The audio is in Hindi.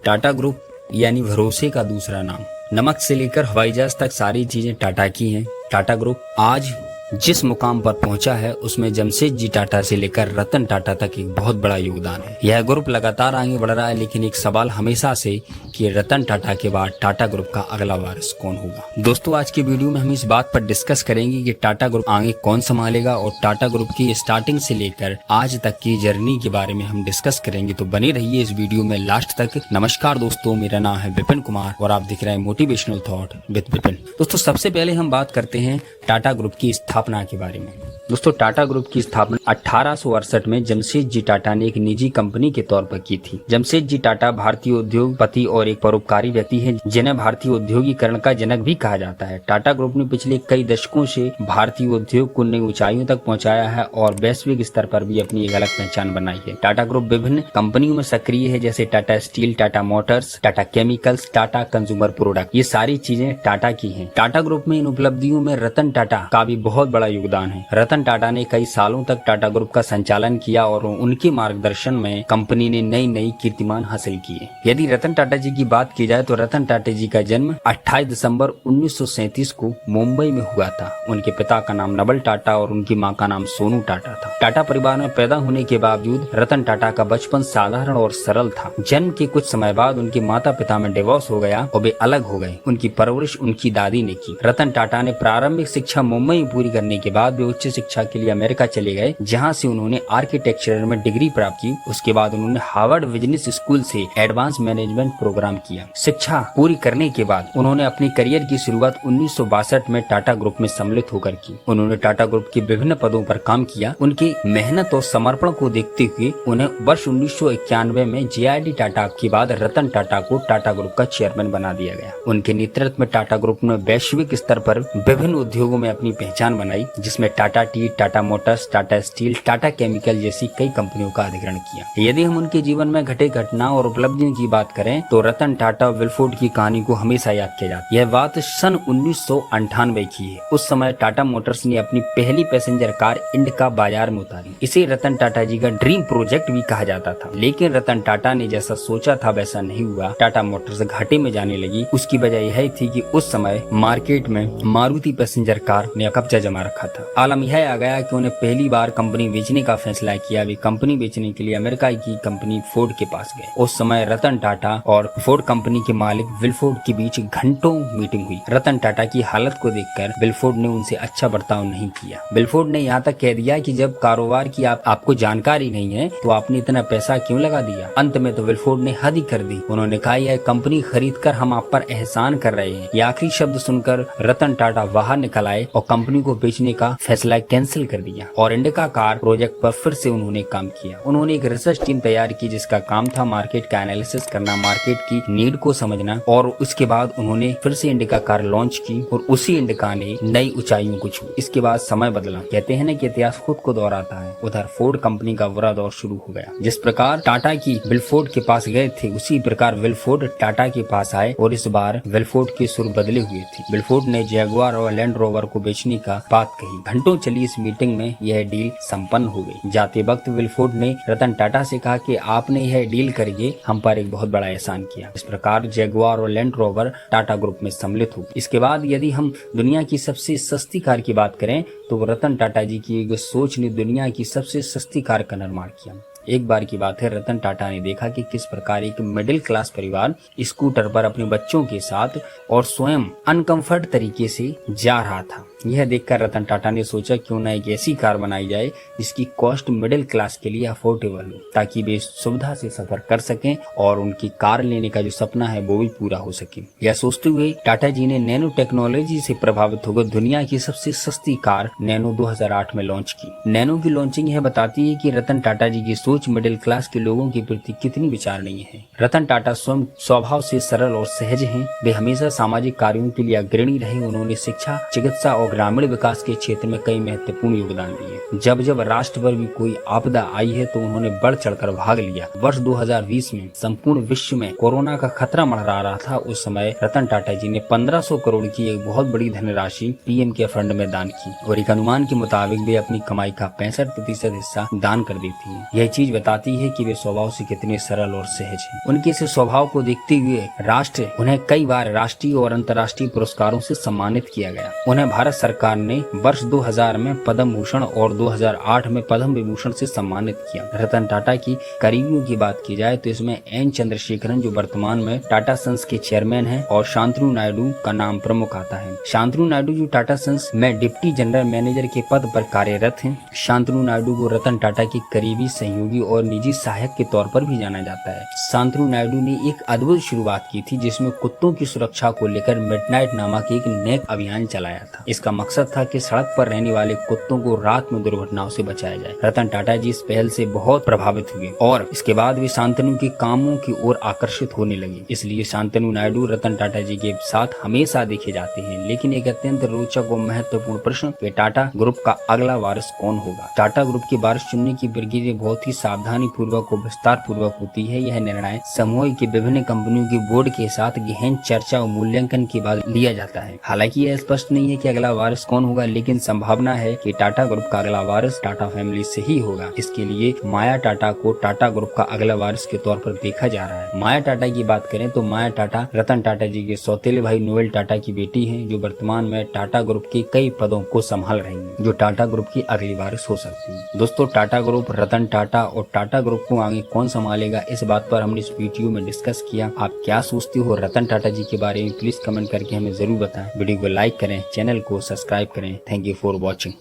टाटा ग्रुप यानी भरोसे का दूसरा नाम। नमक से लेकर हवाई जहाज तक सारी चीजें टाटा की हैं। टाटा ग्रुप आज जिस मुकाम पर पहुंचा है उसमें जमशेदजी टाटा से लेकर रतन टाटा तक एक बहुत बड़ा योगदान है। यह ग्रुप लगातार आगे बढ़ रहा है, लेकिन एक सवाल हमेशा से कि रतन टाटा के बाद टाटा ग्रुप का अगला वारिस कौन होगा। दोस्तों, आज की वीडियो में हम इस बात पर डिस्कस करेंगे कि टाटा ग्रुप आगे कौन संभालेगा और टाटा ग्रुप की स्टार्टिंग से लेकर आज तक की जर्नी के बारे में हम डिस्कस करेंगे। तो बने रहिए इस वीडियो में लास्ट तक। नमस्कार दोस्तों, मेरा नाम है विपिन कुमार और आप दिख रहे हैं मोटिवेशनल थॉट विद विपिन। दोस्तों, सबसे पहले हम बात करते हैं टाटा ग्रुप की स्थापना के बारे में। दोस्तों, टाटा ग्रुप की स्थापना 1868 में जमशेदजी टाटा ने एक निजी कंपनी के तौर पर की थी। जमशेदजी टाटा भारतीय उद्योगपति और एक परोपकारी व्यक्ति हैं, जिन्हें भारतीय उद्योगीकरण का जनक भी कहा जाता है। टाटा ग्रुप ने पिछले कई दशकों से भारतीय उद्योग को नई ऊंचाइयों तक पहुंचाया है और वैश्विक स्तर पर भी अपनी एक अलग पहचान बनाई है। टाटा ग्रुप विभिन्न कंपनियों में सक्रिय है, जैसे Tata steel, Tata Motors, Tata chemicals, Tata consumer product. ये सारी चीजें टाटा की हैं। टाटा ग्रुप में इन उपलब्धियों में रतन टाटा का भी बहुत बड़ा योगदान है। रतन टाटा ने कई सालों तक टाटा ग्रुप का संचालन किया और उनके मार्गदर्शन में कंपनी ने नई नई कीर्तिमान हासिल किए। यदि रतन टाटा जी की बात की जाए तो रतन टाटा जी का जन्म 28 दिसंबर 1937 को मुंबई में हुआ था। उनके पिता का नाम नवल टाटा और उनकी मां का नाम सोनू टाटा था। टाटा परिवार में पैदा होने के बावजूद रतन टाटा का बचपन साधारण और सरल था। जन्म के कुछ समय बाद उनके माता पिता में डिवोर्स हो गया और वे अलग हो गए। उनकी परवरिश उनकी दादी ने की। रतन टाटा ने प्रारंभिक शिक्षा मुंबई में पूरी करने के बाद वे उच्च शिक्षा के लिए अमेरिका चले गए, जहां से उन्होंने आर्किटेक्चर में डिग्री प्राप्त की। उसके बाद उन्होंने हार्वर्ड बिजनेस स्कूल से एडवांस मैनेजमेंट प्रोग्राम किया। शिक्षा पूरी करने के बाद उन्होंने अपनी करियर की शुरुआत 1962 में टाटा ग्रुप में सम्मिलित होकर की। उन्होंने टाटा ग्रुप के विभिन्न पदों पर काम किया। उनकी मेहनत और समर्पण को देखते हुए उन्हें वर्ष 1991 में JRD टाटा के बाद रतन टाटा को टाटा ग्रुप का चेयरमैन बना दिया गया। उनके नेतृत्व में टाटा ग्रुप ने वैश्विक स्तर पर विभिन्न उद्योगों में अपनी पहचान बनाई, जिसमें Tata T, Tata Motors, Tata steel, Tata chemical जैसी कई कंपनियों का अधिग्रहण किया। यदि हम उनके जीवन में घटे घटना और उपलब्धियों की बात करें तो रतन टाटा विलफोर्ड की कहानी को हमेशा याद किया जाता है। यह बात सन 1998 की है। उस समय टाटा मोटर्स ने अपनी पहली पैसेंजर कार इंडिका बाजार में उतारी। इसे रतन टाटा जी का ड्रीम प्रोजेक्ट भी कहा जाता था, लेकिन रतन टाटा ने जैसा सोचा था वैसा नहीं हुआ। टाटा मोटर्स घाटे में जाने लगी। उसकी वजह यह थी कि उस समय मार्केट में मारुति पैसेंजर कार ने कब्जा जमा रखा था। आलम यह आ गया कि उन्हें पहली बार कंपनी बेचने का फैसला किया। वे कंपनी बेचने के लिए अमेरिका की कंपनी फोर्ड के पास गए। उस समय रतन टाटा और फोर्ड कंपनी के मालिक विलफोर्ड के बीच घंटों मीटिंग हुई। रतन टाटा की हालत को देखकर विलफोर्ड ने उनसे अच्छा बर्ताव नहीं किया। विलफोर्ड ने यहाँ तक कह दिया कि जब कारोबार की आपको जानकारी नहीं है तो आपने इतना पैसा क्यों लगा दिया। अंत में तो विलफोर्ड ने हद ही कर दी। उन्होंने कहा, यह कंपनी खरीद कर हम आप पर एहसान कर रहे हैं। ये आखिरी शब्द सुनकर रतन टाटा बाहर निकल आए और कंपनी को बेचने का फैसला कैंसिल कर दिया और इंडिका कार प्रोजेक्ट पर फिर से उन्होंने काम किया। उन्होंने एक रिसर्च टीम तैयार की जिसका काम था मार्केट का एनालिसिस करना, मार्केट की नीड को समझना, और उसके बाद उन्होंने फिर से इंडिका कार लॉन्च की और उसी इंडिका ने नई ऊंचाइयों को छू। इसके बाद समय बदला। कहते हैं ना कि इतिहास खुद को दोहराता है। उधर फोर्ड कंपनी का बुरा दौर शुरू हो गया। जिस प्रकार टाटा की विलफोर्ड के पास गए थे, उसी प्रकार विलफोर्ड टाटा के पास आए और इस बार विलफोर्ड के सुर बदले हुए थे। विलफोर्ड ने जैगुआर और लैंड रोवर को बेचने का बात कही। घंटों चली इस मीटिंग में यह डील संपन्न हो गई। जाते वक्त विलफोर्ड ने रतन टाटा से कहा कि आपने यह डील करके हम पर एक बहुत बड़ा एहसान किया। इस प्रकार जैगुआर और लैंड रोवर टाटा ग्रुप में सम्मिलित हो। इसके बाद यदि हम दुनिया की सबसे सस्ती कार की बात करें तो रतन टाटा जी की एक सोच ने दुनिया की सबसे सस्ती कार का निर्माण किया। एक बार की बात है, रतन टाटा ने देखा कि किस प्रकार एक मिडिल क्लास परिवार स्कूटर पर अपने बच्चों के साथ और स्वयं अनकंफर्ट तरीके से जा रहा था। यह देखकर रतन टाटा ने सोचा क्यों न एक ऐसी कार बनाई जाए जिसकी कॉस्ट मिडिल क्लास के लिए अफोर्डेबल हो, ताकि वे सुविधा से सफर कर सकें और उनकी कार लेने का जो सपना है वो भी पूरा हो सके। यह सोचते हुए टाटा जी ने नैनो टेक्नोलॉजी से प्रभावित होकर दुनिया की सबसे सस्ती कार नैनो 2008 में लॉन्च की। नैनो की लॉन्चिंग यह बताती है कि रतन टाटा जी की सोच मिडिल क्लास के लोगों के प्रति कितनी विचारणीय है। रतन टाटा स्वयं स्वभाव से सरल और सहज हैं। वे हमेशा सामाजिक कार्यों के लिए अग्रणी रहे। उन्होंने शिक्षा, चिकित्सा और ग्रामीण विकास के क्षेत्र में कई महत्वपूर्ण योगदान दिए। जब जब राष्ट्र पर भी कोई आपदा आई है तो उन्होंने बढ़ चढ़कर भाग लिया। वर्ष 2020 में संपूर्ण विश्व में कोरोना का खतरा मंडरा रहा था। उस समय रतन टाटा जी ने 1500 करोड़ की एक बहुत बड़ी धनराशि PM के फंड में दान की और एक अनुमान के मुताबिक वे अपनी कमाई का 65% हिस्सा दान कर देती है। यह चीज चीज बताती है कि वे स्वभाव से कितने सरल और सहज हैं। उनके इस स्वभाव को देखते हुए राष्ट्र उन्हें कई बार राष्ट्रीय और अंतर्राष्ट्रीय पुरस्कारों से सम्मानित किया गया। उन्हें भारत सरकार ने वर्ष 2000 में पद्म भूषण और 2008 में पद्म विभूषण से सम्मानित किया। रतन टाटा की करीबियों की बात की जाए तो इसमें एन चंद्रशेखरन जो वर्तमान में टाटा सन्स के चेयरमैन हैं और शांतनु नायडू का नाम प्रमुख आता है। शांतनु नायडू जो टाटा सन्स में डिप्टी जनरल मैनेजर के पद पर कार्यरत हैं। शांतनु नायडू को रतन टाटा के करीबी सहयोगी और निजी सहायक के तौर पर भी जाना जाता है। शांतनु नायडू ने एक अद्भुत शुरुआत की थी जिसमें कुत्तों की सुरक्षा को लेकर मिडनाइट नामक एक नेक अभियान चलाया था। इसका मकसद था कि सड़क पर रहने वाले कुत्तों को रात में दुर्घटनाओं से बचाया जाए। रतन टाटा जी इस पहल से बहुत प्रभावित हुए और इसके बाद वे शांतनु के कामों की ओर आकर्षित होने लगे। इसलिए शांतनु नायडू रतन टाटा जी के साथ हमेशा देखे जाते हैं। लेकिन एक अत्यंत रोचक और महत्वपूर्ण प्रश्न कि टाटा ग्रुप का अगला वारिस कौन होगा। टाटा ग्रुप की वारिस चुनने की प्रक्रिया बहुत ही सावधानी पूर्वक और विस्तार पूर्वक होती है। यह निर्णय समूह की विभिन्न कंपनियों के बोर्ड के साथ गहन चर्चा और मूल्यांकन के बाद लिया जाता है। हालांकि यह स्पष्ट नहीं है कि अगला वारिस कौन होगा, लेकिन संभावना है कि टाटा ग्रुप का अगला वारिस टाटा फैमिली से ही होगा। इसके लिए माया टाटा को टाटा ग्रुप का अगला वारिस के तौर पर देखा जा रहा है। माया टाटा की बात करें तो माया टाटा रतन टाटा जी के सौतेले भाई नोएल टाटा की बेटी हैं, जो वर्तमान में टाटा ग्रुप के कई पदों को संभाल रही हैं, जो टाटा ग्रुप की अगली वारिस हो सकती है। दोस्तों, टाटा ग्रुप, रतन टाटा और टाटा ग्रुप को आगे कौन संभालेगा, इस बात पर हमने इस वीडियो में डिस्कस किया। आप क्या सोचते हो रतन टाटा जी के बारे में, प्लीज कमेंट करके हमें जरूर बताएं। वीडियो को लाइक करें, चैनल को सब्सक्राइब करें। Thank you for watching.